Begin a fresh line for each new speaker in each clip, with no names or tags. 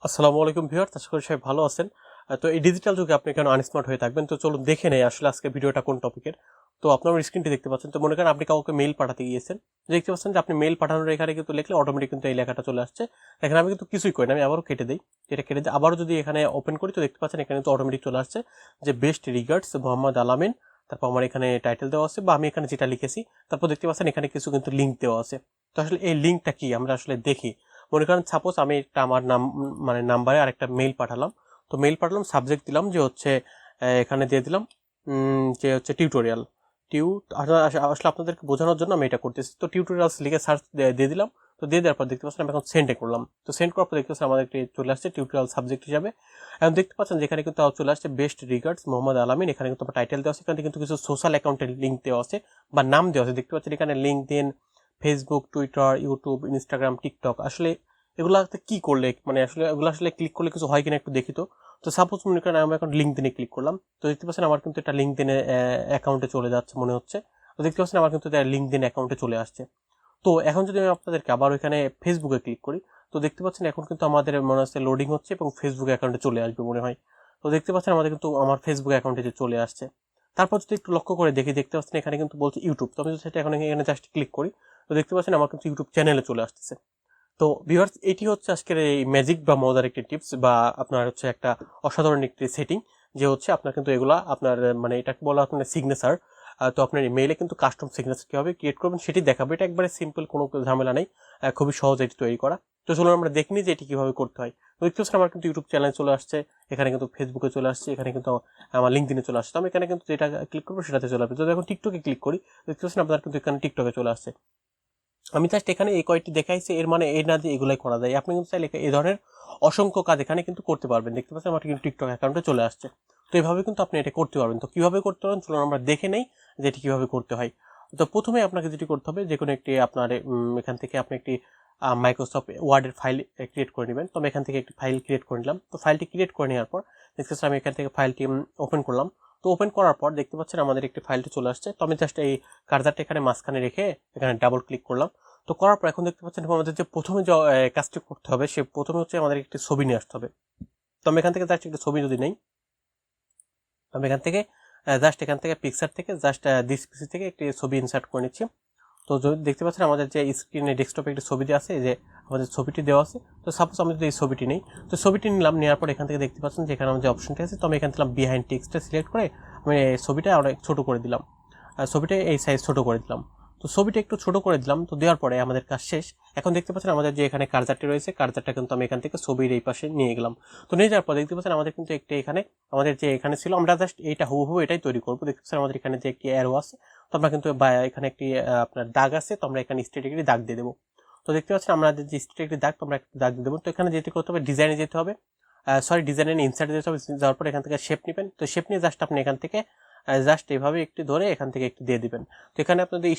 আসসালামু আলাইকুম ভিউয়ার্স, আশা করি সবাই ভালো আছেন। তো এই ডিজিটাল যুগে আপনি কেন আনস্মার্ট হয়ে থাকবেন? তো চলুন দেখে নেই আসলে আজকে ভিডিওটা কোন টপিকের। তো আপনার স্ক্রিনটি দেখতে পাচ্ছেন। তো মনে করেন আপনি কাউকে মেইল পাঠাতে গিয়েছেন, দেখতে পাচ্ছেন যে আপনি মেইল পাঠানোর এখানে কিন্তু লিখলে অটোমেটিক কিন্তু এই লেখাটা চলে আসছে। এখানে আমি কিন্তু কিছুই করি না, আমি আবারও কেটে দিই। এটা কেটে দিই, আবারও যদি এখানে ওপেন করি তো দেখতে পাচ্ছেন এখানে কিন্তু অটোমেটিক চলে আসছে যে বেস্ট রিগার্ডস মোহাম্মদ আলামিন। তারপর আমার এখানে টাইটেল দেওয়া আছে বা আমি এখানে যেটা লিখেছি, তারপর দেখতে পাচ্ছেন এখানে কিছু কিন্তু লিঙ্ক দেওয়া আছে। তো আসলে এই লিঙ্কটা কি আমরা আসলে দেখি। মনে করেন সাপোজ আমি একটা আমার নাম মানে নাম্বারে আরেকটা মেইল পাঠালাম। তো মেইল পাঠালাম, সাবজেক্ট দিলাম যে হচ্ছে এখানে দিয়ে দিলাম যে হচ্ছে টিউটোরিয়াল আসলে আপনাদেরকে বোঝানোর জন্য আমি এটা করতেছি। তো টিউটোরিয়ালস লিখে সার্চ দিয়ে দিলাম। তো দিয়ে দেওয়ার পর দেখতে পাচ্ছেন আমি এখন সেন্ডে করলাম। তো সেন্ড করার পর দেখতে পাচ্ছেন আমাদের চলে আসছে টিউটোরিয়াল সাবজেক্ট হিসাবে। এখন দেখতে পাচ্ছেন যেখানে কিন্তু চলে আসছে বেস্ট রিগার্ডস মোহাম্মদ আলামিন। এখানে কিন্তু টাইটেল দেওয়া আছে, এখানে কিন্তু কিছু সোশ্যাল অ্যাকাউন্টের লিঙ্ক দেওয়া আছে বা নাম দেওয়া আছে। দেখতে পাচ্ছেন এখানে LinkedIn, Facebook, Twitter, YouTube, Instagram, TikTok. আসলে এগুলাতে কি করলে মানে আসলে এগুলো আসলে ক্লিক করলে কিছু হয় কিনা একটু দেখি। তো সাপোজ মনে করেন আমি এখন লিঙ্কডইনে ক্লিক করলাম। তো দেখতে পাচ্ছেন আমার কিন্তু এটা লিঙ্কডইনে অ্যাকাউন্টে চলে যাচ্ছে মনে হচ্ছে। তো দেখতে পাচ্ছেন আমার কিন্তু লিঙ্কডইন অ্যাকাউন্টে চলে আসছে। তো এখন যদি আমি আপনাদেরকে আবার ওইখানে ফেসবুকে ক্লিক করি, তো দেখতে পাচ্ছেন এখন কিন্তু আমাদের মনে হচ্ছে লোডিং হচ্ছে এবং ফেসবুক অ্যাকাউন্টে চলে আসবে মনে হয়। তো দেখতে পাচ্ছেন আমাদের কিন্তু আমার ফেসবুক অ্যাকাউন্টে যে চলে আসছে। তারপর যদি একটু লক্ষ্য করে দেখি, দেখতে পাচ্ছেন এখানে কিন্তু বলছে ইউটিউব। তো আমি যদি সেটা এখন এখানে জাস্ট ক্লিক করি, তো দেখতে পাচ্ছেন আমার কিন্তু ইউটিউব চ্যানেলে চলে আসতেছে। তো ভিউয়ার্স, এটি হচ্ছে আজকের এই ম্যাজিক বা মজার একটি টিপস বা আপনার হচ্ছে একটা অসাধারণ একটি সেটিং, যে হচ্ছে আপনার কিন্তু এগুলা আপনার মানে এটাকে বলা আপনার সিগনেচার। তো আপনার ইমেইলে কিন্তু কাস্টম সিগনেচার কিভাবে ক্রিয়েট করবেন সেটি দেখাবো। এটা একবারে সিম্পল, কোনো ঝামেলা নেই, খুবই সহজ এটি তৈরি করা। তো চলুন আমরা দেখে নিই যে এটি কিভাবে করতে হয়। তো দেখতে পাচ্ছেন আমার কিন্তু ইউটিউব চ্যানেলে চলে আসছে, এখানে কিন্তু ফেসবুকে চলে আসছে, এখানে কিন্তু আমার লিঙ্কডইনে চলে আসছে। তো আমি এখানে কিন্তু যেটা ক্লিক করবো সেটাতে চলে আসবে। যদি এখন টিকটকে ক্লিক করি, দেখতে পাচ্ছেন আপনার কিন্তু এখানে টিকটকে চলে আসছে। আমি জাস্ট এখানে এই কয়েকটি দেখাইছি, এর মানে এই না যে এগুলাই করা যায়। আপনি কিন্তু চাইলে এই ধরনের অসংখ্য কাজ এখানে কিন্তু করতে পারবেন। দেখতে পাচ্ছেন আমার কিন্তু টিকটক অ্যাকাউন্টে চলে আসছে। তো এইভাবে কিন্তু আপনি এটা করতে পারবেন। তো কিভাবে করতে পারবেন চলুন আমরা দেখে নেই যে এটি কিভাবে করতে হয়। তো প্রথমে আপনাকে যেটি করতে হবে, যে কোনো একটি আপনার এখান থেকে আপনি একটি মাইক্রোসফট ওয়ার্ডের ফাইল ক্রিয়েট করে নেবেন। তো আমি এখান থেকে একটি ফাইল ক্রিয়েট করে নিলাম। তো ফাইলটি ক্রিয়েট করে নেওয়ার পর দেখতে পাচ্ছেন আমি এখান থেকে ফাইলটি ওপেন করলাম। তো ওপেন করার পর দেখতে পাচ্ছেন আমাদের একটি ফাইলটি চলে আসছে। তো আমি জাস্ট এই কার্সারটা এখানে মাঝখানে রেখে এখানে ডাবল ক্লিক করলাম। তো করার পর এখন দেখতে পাচ্ছেন আমাদের যে প্রথমে যে কাজটি করতে হবে, সে প্রথমে হচ্ছে আমাদের একটি ছবি নিয়ে আসতে হবে। তো আমি এখান থেকে জাস্ট একটি ছবি যদি নেই, আমি এখান থেকে এখান থেকে পিকচার থেকে জাস্ট দিস পিসি থেকে একটি ছবি ইনসার্ট করে নিচ্ছি। তো যদি দেখতে পাচ্ছেন আমাদের যে স্ক্রিনে ডেস্কটপে একটি ছবি দেওয়া আছে, যে আমাদের ছবিটি দেওয়া আছে। তো সাপোজ আমি যদি এই ছবিটি নেই, তো ছবিটি নিলাম, নেওয়ার পর এখান থেকে দেখতে পাচ্ছেন যে এখানে আমাদের যে অপশনটি আছে, তো আমি এখানে দিলাম বিহাইন্ড টেক্সটটা সিলেক্ট করে আমি ছবিটা অনেক ছোট করে দিলাম, ছবিটা এই সাইজ ছোট করে দিলাম। তো ছবিটা একটু ছোট করে দিলাম। তো দেওয়ার পরে আমাদের কাজ শেষ। এখন দেখতে পাচ্ছেন আমাদের যে এখানে কার্সারটি রয়েছে, কার্সারটা কিন্তু আমি এখান থেকে ছবির এই পাশে নিয়ে গেলাম। তো নিয়ে যাওয়ার পর দেখতে পাচ্ছেন আমাদের কিন্তু একটি এখানে আমাদের যে এখানে ছিল, আমরা জাস্ট এইটা হুবহু এটাই তৈরি করবো। দেখতে পাচ্ছেন আমাদের এখানে যে একটি অ্যারো আছে, তো আমরা কিন্তু এখানে একটি আপনার দাগ আছে, তো আমরা এখানে স্ট্রেট একটি দাগ দিয়ে দেবো। তো দেখতে পাচ্ছেন আমাদের যে স্ট্রেট একটি দাগ, তো আমরা একটা দাগ দিয়ে দেবো। তো এখানে যেতে করতে হবে, ডিজাইনে যেতে হবে, ডিজাইনে ইনসার্টে যেতে হবে। যাওয়ার পর এখান থেকে শেপ নেবেন। তো শেপ নিয়ে জাস্ট আপনি এখান থেকে জাস্ট এইভাবে একটু ধরে এখান থেকে একটু দিয়ে দিবেন। তো এখানে আপনি যদি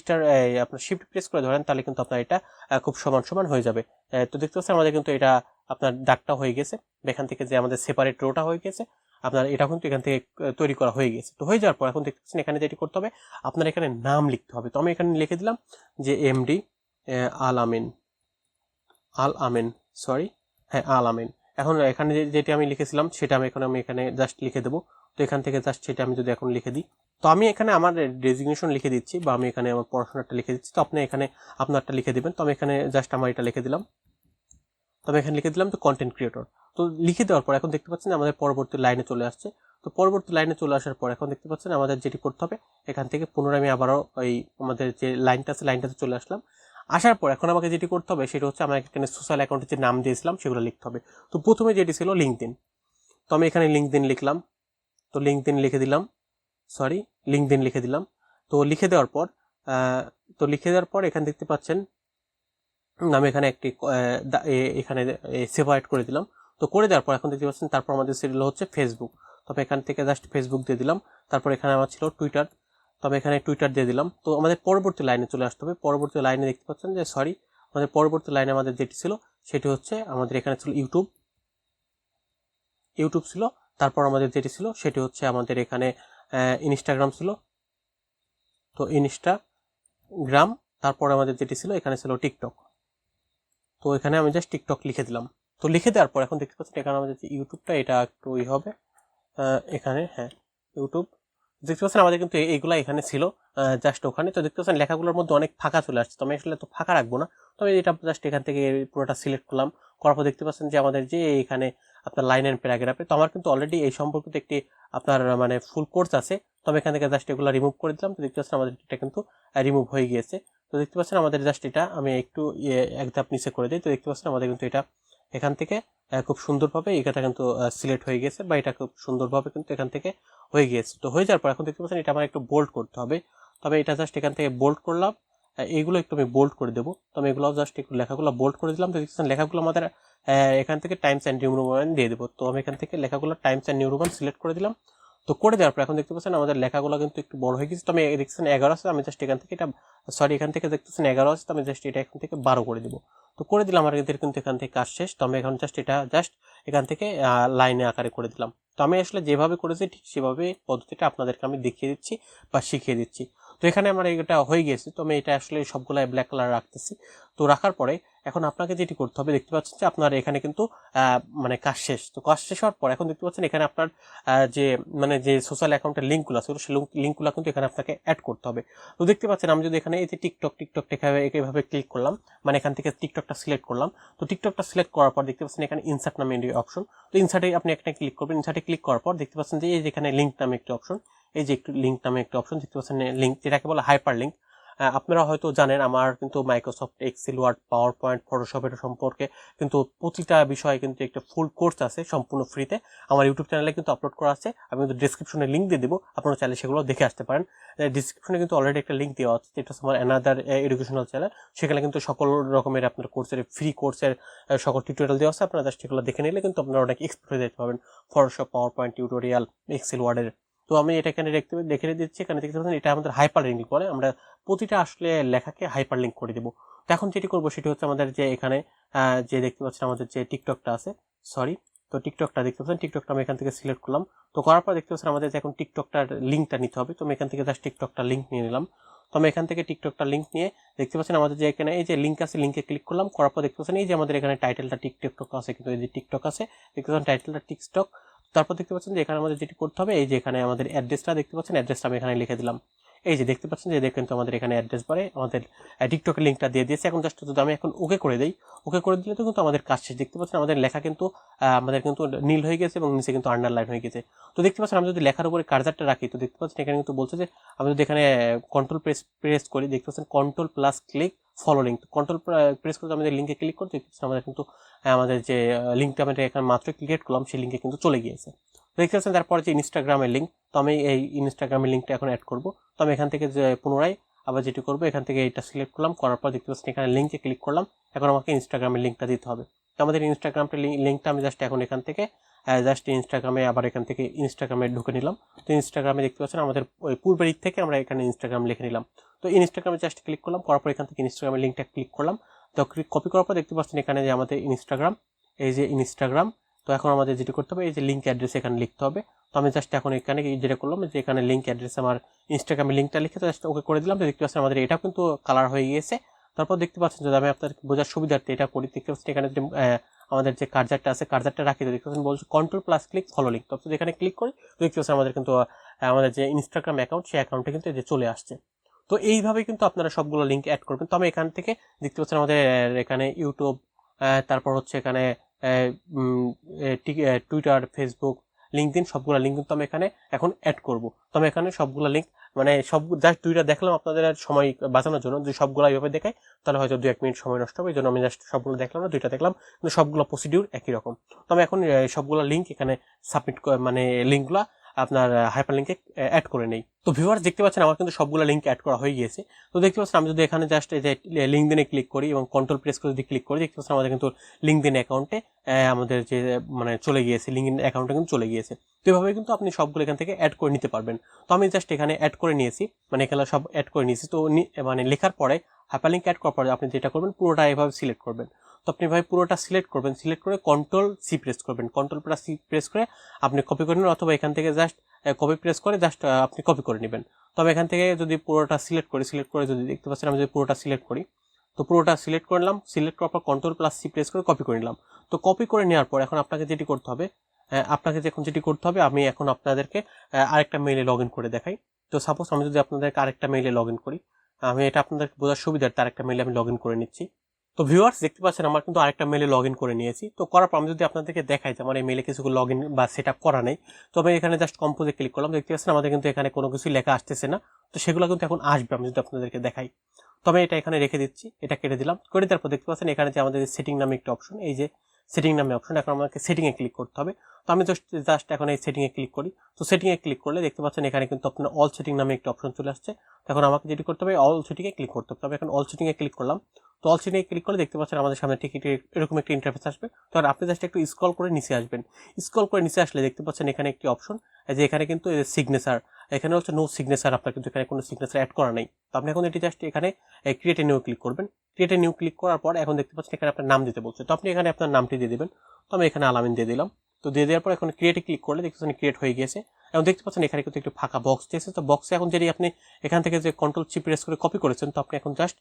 আপনার শিফট প্রেস করে ধরেন, তাহলে কিন্তু আপনার এটা খুব সমান সমান হয়ে যাবে। তো দেখতে পাচ্ছেন আমাদের কিন্তু এটা আপনার দাগটা হয়ে গেছে, এখান থেকে যে আমাদের সেপারেট রোটা হয়ে গেছে, আপনার এটা কিন্তু এখান থেকে তৈরি করা হয়ে গেছে। তো হয়ে যাওয়ার পর এখন দেখতে পাচ্ছেন এখানে যেটি করতে হবে, আপনার এখানে নাম লিখতে হবে। তো আমি এখানে লিখে দিলাম যে এমডি আল আমিন, আল আমিন, সরি, হ্যাঁ আল আমিন। এখন এখানে যেটি আমি লিখেছিলাম সেটা আমি এখানে জাস্ট লিখে দেবো। তো এখান থেকে জাস্ট সেটা আমি যদি এখন লিখে দিই, তো আমি এখানে আমার ডেজিগনেশন লিখে দিচ্ছি বা আমি এখানে আমার পড়াশোনাটা লিখে দিচ্ছি। তো আপনি এখানে আপনারটা লিখে দিবেন। তো আমি এখানে জাস্ট আমার এটা লিখে দিলাম। তো আমি এখানে লিখে দিলাম তো কন্টেন্ট ক্রিয়েটর। তো লিখে দেওয়ার পর এখন দেখতে পাচ্ছেন আমাদের পরবর্তী লাইনে চলে আসছে। তো পরবর্তী লাইনে চলে আসার পর এখন দেখতে পাচ্ছেন আমাদের যেটি করতে হবে, এখান থেকে পুনরায় আমি আবারও এই আমাদের যে লাইনটা আছে লাইনটাতে চলে আসলাম। আসার পর এখন আমাকে যেটি করতে হবে সেটা হচ্ছে, আমার এখানে সোশ্যাল অ্যাকাউন্টের যে নাম দিয়েছিলাম সেগুলো লিখতে হবে। তো প্রথমে যেটি ছিল লিঙ্কডইন, তো আমি এখানে লিঙ্কডইন লিখলাম। তো লিঙ্কডইন লিখে দিলাম, সরি, লিঙ্কডইন লিখে দিলাম। তো লিখে দেওয়ার পর এখানে দেখতে পাচ্ছেন আমি এখানে একটি এখানে সেপারেট করে দিলাম। তো করে দেওয়ার পর এখন দেখতে পাচ্ছেন তারপর আমাদের ছিল হচ্ছে ফেসবুক। তবে এখান থেকে জাস্ট ফেসবুক দিয়ে দিলাম। তারপর এখানে আমার ছিল টুইটার, তবে এখানে টুইটার দিয়ে দিলাম। তো আমাদের পরবর্তী লাইনে চলে আসতে হবে। পরবর্তী লাইনে দেখতে পাচ্ছেন যে সরি, আমাদের পরবর্তী লাইনে আমাদের যেটি ছিল সেটি হচ্ছে আমাদের এখানে ছিল ইউটিউব, ইউটিউব ছিল। তারপর আমাদের যেটি ছিল সেটি হচ্ছে আমাদের এখানে ইনস্টাগ্রাম ছিল, তো ইনস্টাগ্রাম। তারপর আমাদের যেটি ছিল এখানে ছিল টিকটক। তো এখানে আমি জাস্ট টিকটক লিখে দিলাম। তো লিখে দেওয়ার পর এখন দেখতে পাচ্ছেন এখানে আমাদের যে ইউটিউবটা এটা একটু হবে এখানে, হ্যাঁ ইউটিউব দেখতে পাচ্ছেন আমাদের কিন্তু এইগুলা এখানে ছিল জাস্ট ওখানে। তো দেখতে পাচ্ছেন লেখাগুলোর মধ্যে অনেক ফাঁকা চলে আসছে, তো আমি আসলে তো ফাঁকা রাখবো না, তবে এটা জাস্ট এখান থেকে পুরোটা সিলেক্ট করলাম। করার পর দেখতে পাচ্ছেন যে আমাদের যে এখানে আপনার লাইন অ্যান্ড প্যারাগ্রাফে, তো আমার কিন্তু অলরেডি এই সম্পর্কিত একটি আপনার মানে ফুল কোর্স আছে, তো আমি এখান থেকে জাস্ট এগুলো রিমুভ করে দিলাম। তো দেখতে পাচ্ছেন আমাদের এটা কিন্তু রিমুভ হয়ে গিয়েছে। তো দেখতে পাচ্ছেন আমাদের জাস্ট এটা আমি একটু এক ধাপ নিচে করে দিই, তো দেখতে পাচ্ছেন আমাদের কিন্তু এটা এখান থেকে খুব সুন্দরভাবে এটা কিন্তু সিলেক্ট হয়ে গেছে, বা এটা খুব সুন্দরভাবে কিন্তু এখান থেকে হয়ে গিয়েছে। তো হয়ে যাওয়ার পর এখন দেখতে পাচ্ছেন এটা আমার একটু বোল্ড করতে হবে, তবে এটা জাস্ট এখান থেকে বোল্ড করলাম। এইগুলো একটু আমি বোল্ড করে দেবো, তো আমি এগুলো জাস্ট একটু লেখাগুলো বোল্ড করে দিলাম। তো দেখতেছেন লেখাগুলো আমাদের এখান থেকে টাইমস অ্যান্ড নিউ রোমান দিয়ে দেবো। তো আমি এখান থেকে লেখাগুলো Times and new Roman select করে দিলাম। তো করে দেওয়ার পর এখন দেখতে পাচ্ছেন আমাদের লেখাগুলো কিন্তু একটু বড় হয়ে গেছে, তো আমি দেখতেছেন 11 আছে, আমি জাস্ট এখান থেকে এটা সরি এখান থেকে দেখতেছেন 11 আছে, তো আমি জাস্ট এটা এখান থেকে 12 করে দিব। তো করে দিলাম, আমার এদের কিন্তু এখান থেকে কাজ শেষ। তো আমি এখন জাস্ট এটা জাস্ট এখান থেকে লাইনে আকারে করে দিলাম। তো আমি আসলে যেভাবে করেছি ঠিক সেভাবে পদ্ধতিটা আপনাদেরকে আমি দেখিয়ে দিচ্ছি বা শিখিয়ে দিচ্ছি। তো এখানে আমার এটা হয়ে গেছে, তো আমি এটা আসলে সবগুলো ব্ল্যাক কালার রাখতেছি। তো রাখার পরে এখন আপনাকে যেটি করতে হবে, দেখতে পাচ্ছেন যে আপনার এখানে কিন্তু মানে কাজ শেষ। তো কাজ শেষ হওয়ার পর এখন দেখতে পাচ্ছেন এখানে আপনার যে মানে যে সোশ্যাল অ্যাকাউন্টের লিঙ্কগুলো আছে সেই লিঙ্কগুলো কিন্তু এখানে আপনাকে অ্যাড করতে হবে। তো দেখতে পাচ্ছেন আমি যদি এখানে এই যে টিকটক এভাবে ক্লিক করলাম, মানে এখান থেকে টিকটকটা সিলেক্ট করলাম। তো টিকটকটা সিলেক্ট করার পর দেখতে পাচ্ছেন এখানে ইনসার্ট নামে একটি অপশন, তো ইনসার্টে আপনি একটা ক্লিক করবেন। ইনসার্টে ক্লিক করার পর দেখতে পাচ্ছেন যে এই যে এখানে লিঙ্ক নামে একটি অপশন, এই যে একটু লিঙ্ক নামে একটি অপশন দেখতে পাচ্ছেন, লিঙ্ক যেটাকে বলে হাইপার লিঙ্ক। আপনারা হয়তো জানেন আমার কিন্তু Microsoft Excel, Word, PowerPoint, Photoshop এর সম্পর্কে কিন্তু প্রতিটা বিষয়ে কিন্তু একটা ফুল কোর্স আছে সম্পূর্ণ ফ্রিতে, আমার ইউটিউব চ্যানেলে কিন্তু আপলোড করা আছে। আমি কিন্তু ডিসক্রিপশনে লিঙ্ক দিয়ে দেবো, আপনারা চাইলে সেগুলো দেখে আসতে পারেন। ডিসক্রিপশনে কিন্তু অলরেডি একটা লিঙ্ক দেওয়া আছে, যেটা আমার অ্যানাদার এডুকেশনাল চ্যানেল, সেখানে কিন্তু সকল রকমের আপনার কোর্সের ফ্রি কোর্সের সকল টিউটোরিয়াল দেওয়া আছে। আপনারা জাস্ট এগুলো দেখে নিলে কিন্তু আপনারা অনেক এক্সপার্ট হয়ে যেতে পারবেন Photoshop, PowerPoint tutorial, Excel, ওয়ার্ডের। তো আমি এটা এখানে দেখে দিচ্ছি, এখানে দেখতে পাচ্ছেন এটা আমাদের হাইপার লিঙ্ক বলে, আমরা প্রতিটা আসলে লেখাকে হাইপার লিঙ্ক করে দেবো। তো এখন যেটি করবো সেটি হচ্ছে আমাদের যে এখানে যে দেখতে পাচ্ছেন আমাদের যে টিকটকটা আছে, সরি, তো টিকটকটা দেখতে পাচ্ছেন, টিকটকটা আমি এখান থেকে সিলেক্ট করলাম। তো করার পর দেখতে পাচ্ছেন আমাদের যে এখন টিকটকটার লিঙ্কটা নিতে হবে, তো আমি এখান থেকে জাস্ট টিকটকটা লিঙ্ক নিয়ে নিলাম। তো আমি এখান থেকে টিকটকটা লিঙ্ক নিয়ে দেখতে পাচ্ছেন আমাদের যে এখানে এই যে লিঙ্ক আছে, লিঙ্কে ক্লিক করলাম। করার পর দেখতে পাচ্ছেন এই যে আমাদের এখানে টাইটেলটা টিকটক আছে, কিন্তু এই যে টিকটক আছে দেখতে পাচ্ছেন টাইটেলটা টিকটক। তারপর দেখতে পাচ্ছেন যে এখানে আমাদের যেটি করতে হবে, এই যে এখানে আমাদের অ্যাড্রেসটা দেখতে পাচ্ছেন, অ্যাড্রেসটা আমি এখানে লিখে দিলাম। এই যে দেখতে পাচ্ছেন যে দেখেন তো আমাদের এখানে অ্যাড্রেস বারে আমাদের টিকটকের লিঙ্কটা দিয়ে দিয়েছে। এখন জাস্ট যদি আমি এখন ওকে করে দিই, ওকে করে দিলে তো কিন্তু আমাদের কাজ শেষ। দেখতে পাচ্ছেন আমাদের লেখা কিন্তু আমাদের কিন্তু নীল হয়ে গেছে এবং নিচে কিন্তু আন্ডারলাইন হয়ে গেছে। তো দেখতে পাচ্ছেন আমি যদি লেখার উপরে কার্সারটা রাখি, তো দেখতে পাচ্ছেন এখানে কিন্তু বলছে যে আমি যদি এখানে কন্ট্রোল প্রেস করি, দেখতে পাচ্ছেন control plus click follow link, control press করে আমাদের লিঙ্কে ক্লিক করতে দেখতে পাচ্ছেন আমাদের কিন্তু আমাদের যে লিঙ্কটা আমি এখানে মাত্র ক্রিয়েট করলাম সেই লিঙ্কে কিন্তু চলে গিয়েছে। দেখতে পাচ্ছেন তারপরে যে ইনস্টাগ্রামের লিঙ্ক, তো আমি এই ইনস্টাগ্রামের লিঙ্কটা এখন অ্যাড করবো। তো আমি এখান থেকে যে পুনরায় আবার যেটি করবো, এখান থেকে এটা সিলেক্ট করলাম, করার পর দেখতে পাচ্ছেন এখানে লিঙ্কে ক্লিক করলাম। এখন আমাকে ইনস্টাগ্রামের লিঙ্কটা দিতে হবে। তো আমাদের ইনস্টাগ্রামটা লিঙ্কটা আমি জাস্ট এখন এখান থেকে জাস্ট ইনস্টাগ্রামে আবার এখান থেকে ইনস্টাগ্রামে ঢুকে নিলাম। তো ইনস্টাগ্রামে দেখতে পাচ্ছেন আমাদের ওই পূর্বের দিক থেকে আমরা এখানে ইনস্টাগ্রাম লিখে নিলাম। তো ইনস্টাগ্রামে জাস্ট ক্লিক করলাম, করার পর এখান থেকে ইনস্টাগ্রামের লিঙ্কটা ক্লিক করলাম। তো কপি করার পর দেখতে পাচ্ছেন এখানে যে আমাদের ইনস্টাগ্রাম, এই যে ইনস্টাগ্রাম। তো এখন আমাদের যেটি করতে হবে, এই যে লিঙ্ক অ্যাড্রেস এখানে লিখতে হবে। তো আমি জাস্ট এখন এখানে যেটা করলাম যে এখানে লিঙ্ক অ্যাড্রেস আমার ইনস্টাগ্রামের লিঙ্কটা লিখে জাস্ট ওকে করে দিলাম। তো দেখতে পাচ্ছেন আমাদের এটাও কিন্তু কালার হয়ে গিয়েছে। তারপর দেখতে পাচ্ছেন যদি আমি আপনাদের বোঝার সুবিধার্থে এটা করি, দেখতে পাচ্ছেন এখানে যে আমাদের যে কার্জারটা আছে কার্জারটা রাখি, তো দেখতে পাচ্ছেন বলছে control plus click follow link. তো এখানে ক্লিক করি, দেখতে পাচ্ছেন আমাদের কিন্তু আমাদের যে ইনস্টাগ্রাম অ্যাকাউন্ট সেই অ্যাকাউন্টে কিন্তু এই যে চলে আসছে। তো এইভাবে কিন্তু আপনারা সবগুলো লিঙ্ক অ্যাড করবেন। তো আমি এখান থেকে দেখতে পাচ্ছেন আমাদের এখানে ইউটিউব, তারপর হচ্ছে এখানে টুইটার, ফেসবুক, লিঙ্কডিন সবগুলো লিঙ্ক কিন্তু আমি এখানে এখন অ্যাড করব। তো আমি এখানে সবগুলো লিঙ্ক মানে সব জাস্ট দুইটা দেখলাম আপনাদের সময় বাঁচানোর জন্য, যদি সবগুলো এইভাবে দেখাই তাহলে হয়তো 2-1 মিনিট সময় নষ্ট হবে, এই জন্য আমি জাস্ট সবগুলো দেখলাম না, দুইটা দেখলাম, কিন্তু সবগুলো প্রসিডিউর একই রকম। তো আমি এখন সবগুলো লিঙ্ক এখানে সাবমিট মানে লিঙ্কগুলো আপনার হাইপার লিঙ্কে অ্যাড করে নেই। তো ভিউয়ার্স দেখতে পাচ্ছেন আমার কিন্তু সবগুলো লিঙ্ক অ্যাড করা হয়ে গিয়েছে। তো দেখতে পাচ্ছেন আমি যদি এখানে জাস্ট এই যে লিঙ্কডিনে ক্লিক করি এবং কন্ট্রোল প্রেস করে যদি ক্লিক করি, দেখতে পাচ্ছেন আমাদের কিন্তু লিঙ্কডিন অ্যাকাউন্টে আমাদের যে মানে চলে গিয়েছে, লিঙ্কডিন অ্যাকাউন্টে কিন্তু চলে গিয়েছে। তো এভাবে কিন্তু আপনি সবগুলো এখান থেকে অ্যাড করে নিতে পারবেন। তো আমি জাস্ট এখানে অ্যাড করে নিয়েছি, মানে এখানে সব অ্যাড করে নিয়েছি। তো মানে লেখার পরে হাইপারলিঙ্ক অ্যাড করার পরে আপনি যেটা করবেন পুরোটা এভাবে সিলেক্ট করবেন। তো আপনি ভাই পুরোটা সিলেক্ট করবেন, সিলেক্ট করে কন্ট্রোল সি প্রেস করবেন, কন্ট্রোল প্লাস সি প্রেস করে আপনি কপি করে নেবেন, অথবা এখান থেকে জাস্ট কপি প্রেস করে জাস্ট আপনি কপি করে নেবেন। তবে এখান থেকে যদি পুরোটা সিলেক্ট করে যদি দেখতে পাচ্ছেন আমি যদি পুরোটা সিলেক্ট করি, তো পুরোটা সিলেক্ট করে নিলাম, সিলেক্ট করার পর Ctrl+C প্রেস করে কপি করে নিলাম। তো কপি করে নেওয়ার পর এখন আপনাকে যেটি করতে হবে, আমি এখন আপনাদেরকে আরেকটা মেইলে লগ ইন করে দেখাই। তো সাপোজ আমি যদি আপনাদেরকে আরেকটা মেইলে লগ ইন করি, আমি এটা আপনাদেরকে বোঝার সুবিধার্থে আরেকটা মেইলে আমি লগ ইন করে নিচ্ছি। তো ভিউয়ার্স দেখতে পাচ্ছেন আমার কিন্তু আরেকটা মেইলে লগ ইন করে নিয়েছি। তো করার পর আমি যদি আপনাদেরকে দেখাই যে আমার এই মেইলে কিছু লগ ইন বা সেট আপ করা নেই, তো আমি এখানে জাস্ট কম্পোজে ক্লিক করলাম, দেখতে পাচ্ছেন আমাদের কিন্তু এখানে কোনো কিছু লেখা আসতেছে না। তো সেগুলো কিন্তু এখন আসবে আমি যদি আপনাদেরকে দেখাই। তো আমি এটা এখানে রেখে দিচ্ছি, এটা কেটে দিলাম। করে দেওয়ার পর দেখতে পাচ্ছেন এখানে যে আমাদের সেটিং নামে একটা অপশন, এই যে সেটিং নামে অপশন, এখন আমাকে সেটিংয়ে ক্লিক করতে হবে। তো আমি জাস্ট এখন এই সেটিংয়ে ক্লিক করি। তো সেটিংয়ে ক্লিক করলে দেখতে পাচ্ছেন এখানে কিন্তু আপনার অল সেটিং নামে একটা অপশন চলে আসছে। এখন আমাকে যেটি করতে হবে অল সেটিংয়ে ক্লিক করতে হবে। তবে এখন অল সেটিংয়ে ক্লিক করলাম। তো অল সেটিংয়ে ক্লিক করলে দেখতে পাচ্ছেন আমাদের সামনে ঠিক এরকম একটা ইন্টারফেস আসবে। তো আপনি জাস্ট একটু স্ক্রল করে নিচে আসবেন। স্ক্রল করে নিচে আসলে দেখতে পাচ্ছেন এখানে একটি অপশন, যে এখানে কিন্তু সিগনেচার, এখানে হচ্ছে নো সিগনেচার, আপনার কিন্তু এখানে কোনো সিগনেচার অ্যাড করা নেই। তো আপনি এখন এটি জাস্ট এখানে ক্রিয়েট এ নিউ ক্লিক করবেন। ক্রিয়েট এ নিউ ক্লিক করার পর এখন দেখতে পাচ্ছেন এখানে আপনার নাম দিতে বলছে। তো আপনি এখানে আপনার নামটি দিয়ে দেবেন। তো আমি এখানে আলামিন দিয়ে দিলাম। তো দিয়ে দেওয়ার পর এখন ক্রিয়েটে ক্লিক করলে দেখতে পাচ্ছেন ক্রিয়েট হয়ে গিয়েছে। এখন দেখতে পাচ্ছেন এখানে কিন্তু একটু ফাঁকা বক্স দিয়েছে। তো বক্সে এখন যদি আপনি এখান থেকে যে Ctrl+C প্রেস করে কপি করেছেন, তো আপনি এখন জাস্ট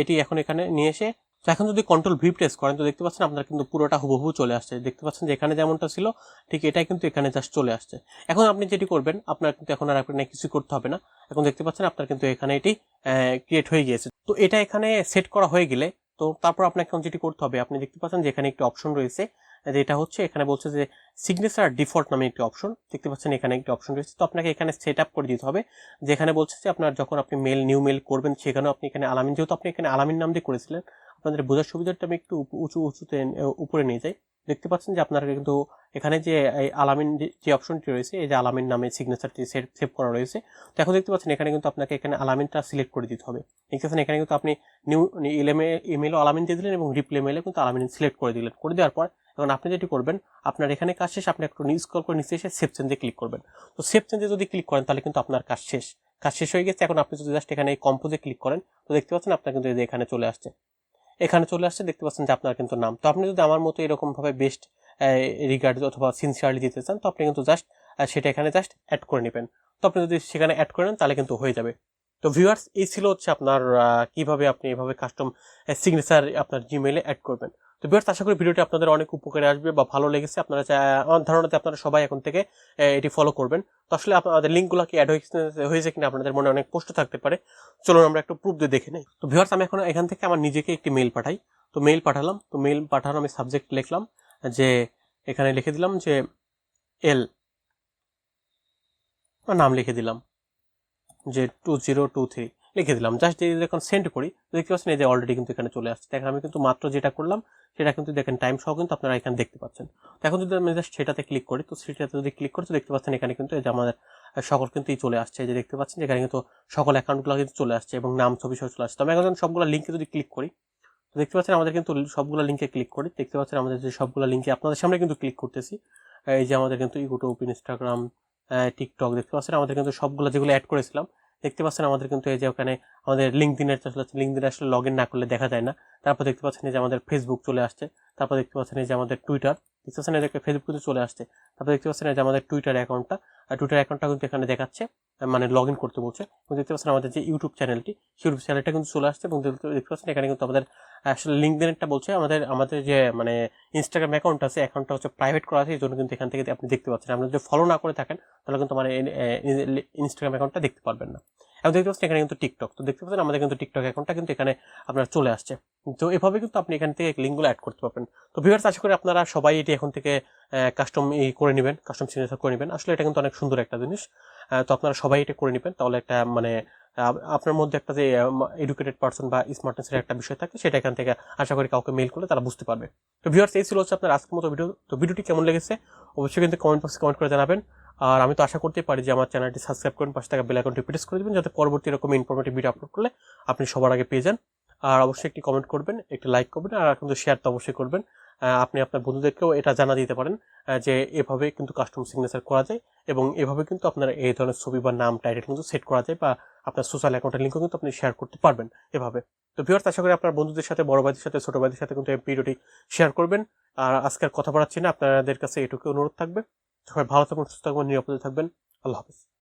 এটি এখন এখানে নিয়ে এসে, তো এখন যদি Ctrl+V প্রেস করেন, তো দেখতে পাচ্ছেন আপনার কিন্তু পুরোটা হুবহু চলে আসছে। দেখতে পাচ্ছেন যে এখানে যেমনটা ছিল ঠিক এটাই কিন্তু এখানে জাস্ট চলে আসছে। এখন আপনি যেটি করবেন, আপনার কিন্তু এখন আর আপনার কিছু করতে হবে না। এখন দেখতে পাচ্ছেন আপনার কিন্তু এখানে এটি ক্রিয়েট হয়ে গিয়েছে। তো এটা এখানে সেট করা হয়ে গেলে, তো তারপর আপনাকে এখন যেটি করতে হবে, আপনি দেখতে পাচ্ছেন যে এখানে একটি অপশন রয়েছে, যেটা হচ্ছে এখানে বলছে যে সিগনেচার ডিফল্ট নামে একটি অপশন, দেখতে পাচ্ছেন এখানে একটি অপশন রয়েছে। তো আপনাকে এখানে সেট আপ করে দিতে হবে, যেখানে বলছে যে আপনার যখন আপনি নিউ মেল করবেন, সেখানেও আপনি এখানে আলামিন, যেহেতু আপনি এখানে আলামিন নাম দিয়ে করেছিলেন, আপনাদের বোঝার সুবিধাটা আমি একটু উঁচুতে উপরে নিয়ে যাই। দেখতে পাচ্ছেন যে আপনার কিন্তু এখানে যে এই আলামিন যে অপশনটি রয়েছে, এই যে আলামিন নামে সিগনেচারটি সেভ করা রয়েছে। তো এখন দেখতে পাচ্ছেন এখানে কিন্তু আপনাকে এখানে আলামিনটা সিলেক্ট করে দিতে হবে। দেখতে পাচ্ছেন এখানে কিন্তু আপনি নিউ ইমেলও আলামিন দিয়ে দিলেন এবং রিপ্লে মেলে কিন্তু আলামিন সিলেক্ট করে দিলেন। করে দেওয়ার পর এখন আপনি যেটি করবেন, আপনার এখানে কাজ শেষ, আপনি একটু স্ক্রল করে নিচে এসে সেভ চেঞ্জে ক্লিক করবেন। তো সেভ চেঞ্জে যদি ক্লিক করেন তাহলে কিন্তু আপনার কাজ শেষ হয়ে গেছে। এখন আপনি যদি জাস্ট এখানে এই কম্পোজে ক্লিক করেন, তো দেখতে পাচ্ছেন আপনার কিন্তু এখানে চলে আসছে, দেখতে পাচ্ছেন যে আপনার কিন্তু নাম। তো আপনি যদি আমার মতো এরকম ভাবে বেস্ট রিগার্ড অথবা সিনসিয়ারলি দিতে চান, তো আপনি কিন্তু জাস্ট সেটা এখানে জাস্ট অ্যাড করে নেবেন। তো আপনি যদি সেখানে অ্যাড করে নেন তাহলে কিন্তু হয়ে যাবে। তো ভিউয়ার্স, এই ছিল হচ্ছে আপনার কিভাবে আপনি এভাবে কাস্টম সিগনেচার আপনার জিমেইলে অ্যাড করবেন। তো ভিউয়ার্স, আশা করি ভিডিওটি আপনাদের অনেক উপকারে আসবে বা ভালো লেগেছে। আপনারা আমার ধারণাতে আপনারা সবাই এখন থেকে এটি ফলো করবেন। তো আসলে আপনাদের লিঙ্কগুলো কি অ্যাড হয়েছে কিনা আপনাদের মনে অনেক প্রশ্ন থাকতে পারে। চলুন আমরা একটু প্রুফ দিয়ে দেখে নিই। তো ভিউয়ার্স, আমি এখন এখান থেকে আমার নিজেকে একটি মেইল পাঠাই। তো মেইল পাঠালাম। তো মেইল পাঠানো আমি সাবজেক্ট লিখলাম, যে এখানে লিখে দিলাম যে এল, নাম লিখে দিলাম যে 2023 লিখে দিলাম। জাস্ট যখন সেন্ড করি, দেখতে পাচ্ছেন এই যে অলরেডি কিন্তু এখানে চলে আসছে। দেখেন আমি কিন্তু মাত্র যেটা করলাম সেটা কিন্তু দেখেন টাইম সহ কিন্তু আপনারা এখানে দেখতে পাচ্ছেন। তো এখন যদি আমি জাস্ট সেটাতে ক্লিক করি, তো সেটাতে যদি ক্লিক করি, তো দেখতে পাচ্ছেন এখানে কিন্তু এই যে আমাদের সকল কিন্তু চলে আসছে। এই যে দেখতে পাচ্ছেন এখানে কিন্তু সকল অ্যাকাউন্টগুলো কিন্তু চলে আসছে এবং নাম ছবি সহ চলে আসছে। তো আমি এখন সবগুলো লিঙ্কে যদি ক্লিক করি, তো দেখতে পাচ্ছেন আমাদের কিন্তু সবগুলো লিঙ্কে ক্লিক করি, দেখতে পাচ্ছেন আমাদের যে সবগুলো লিঙ্কে আপনাদের সামনে কিন্তু ক্লিক করতেছি। এই যে আমাদের কিন্তু ইউটিউব, ইনস্টাগ্রাম, টিকটক, দেখতে পাচ্ছেন আমাদের কিন্তু সবগুলো যেগুলো অ্যাড করেছিলাম, দেখতে পাচ্ছেন আমাদের কিন্তু এই যে ওখানে আমাদের লিঙ্কডিনের লিঙ্কডিন আসলে লগ ইন না করলে দেখা যায় না। তারপর দেখতে পাচ্ছেন এই যে আমাদের ফেসবুক চলে আসছে। তারপর দেখতে পাচ্ছেন এই যে আমাদের টুইটার, দেখতে পাচ্ছেন এই যে ফেসবুক কিন্তু চলে আসছে। তারপর দেখতে পাচ্ছেন এই যে আমাদের টুইটার অ্যাকাউন্টটা কিন্তু এখানে দেখাচ্ছে, মানে লগ ইন করতে বলছে। দেখতে পাচ্ছেন আমাদের যে ইউটিউব চ্যানেলটা কিন্তু চলে আসছে এবং দেখতে পাচ্ছেন এখানে কিন্তু আমাদের আসলে লিঙ্কডিনটা বলছে আমাদের যে মানে ইনস্টাগ্রাম অ্যাকাউন্ট আছে, অ্যাকাউন্টটা হচ্ছে প্রাইভেট করা আছে, এই জন্য কিন্তু এখান থেকে আপনি দেখতে পাচ্ছেন। আপনি যদি ফলো না করে থাকেন তাহলে কিন্তু মানে ইনস্টাগ্রাম অ্যাকাউন্টটা দেখতে পারবেন না। এবং দেখতে পাচ্ছেন এখানে কিন্তু টিকটক, তো দেখতে পাচ্ছেন আমাদের কিন্তু টিকটক অ্যাকাউন্টটা কিন্তু এখানে আপনার চলে আসছে। তো এভাবে কিন্তু আপনি এখান থেকে লিঙ্কগুলো অ্যাড করতে পারবেন। তো ভিউয়ার্স, আশা করি আপনারা সবাই এটি এখন থেকে কাস্টম করে নেবেন, কাস্টম সিগনেচার করে নেবেন। আসলে এটা কিন্তু অনেক সুন্দর একটা জিনিস। তো আপনারা সবাই এটা করে নেবেন, তাহলে একটা মানে আপনার মধ্যে একটা যে এডুকেটেড পারসন বা স্মার্টনেসের একটা বিষয় থাকে, সেটা এখান থেকে আশা করি কাউকে মেইল করলে তারা বুঝতে পারবে। তো ভিউয়ার্স, এই ছিল হচ্ছে আপনার আজকের মতো ভিডিও। তো ভিডিওটি কেমন লেগেছে অবশ্যই কিন্তু কমেন্ট বক্সে কমেন্ট করে জানাবেন। আর আমি তো আশা করতে পারি যে আমার চ্যানেলটি সাবস্ক্রাইব করেন, পাশে থাকা বেল আইকনটি প্রেস করে দেবেন, যাতে পরবর্তী এরকম ইনফরমেটিভ ভিডিও আপলোড করলে আপনি সবার আগে পেয়ে যান। আর অবশ্যই একটি কমেন্ট করবেন, একটি লাইক করবেন, আর কিন্তু শেয়ার তো অবশ্যই করবেন। আপনি আপনার বন্ধুদেরকেও এটা জানা দিতে পারেন যে এভাবে কিন্তু কাস্টম সিগনেচার করা যায় এবং এভাবে কিন্তু আপনার এই ধরনের ছবি বা নাম টাইটেল কিন্তু সেট করা যায়, বা আপনার সোশ্যাল অ্যাকাউন্টের লিঙ্কও কিন্তু আপনি শেয়ার করতে পারবেন এভাবে। তো ভিউয়ার্স, আশা করি আপনার বন্ধুদের সাথে, বড় ভাইদের সাথে, ছোট ভাইদের সাথে কিন্তু এই ভিডিওটি শেয়ার করবেন। আর আজকের কথা বাড়াচ্ছি না, আপনাদের কাছে এটুকু অনুরোধ থাকবে, সবাই ভালো থাকবেন, সুস্থ থাকবেন, নিরাপদে থাকবেন। আল্লাহ হাফেজ।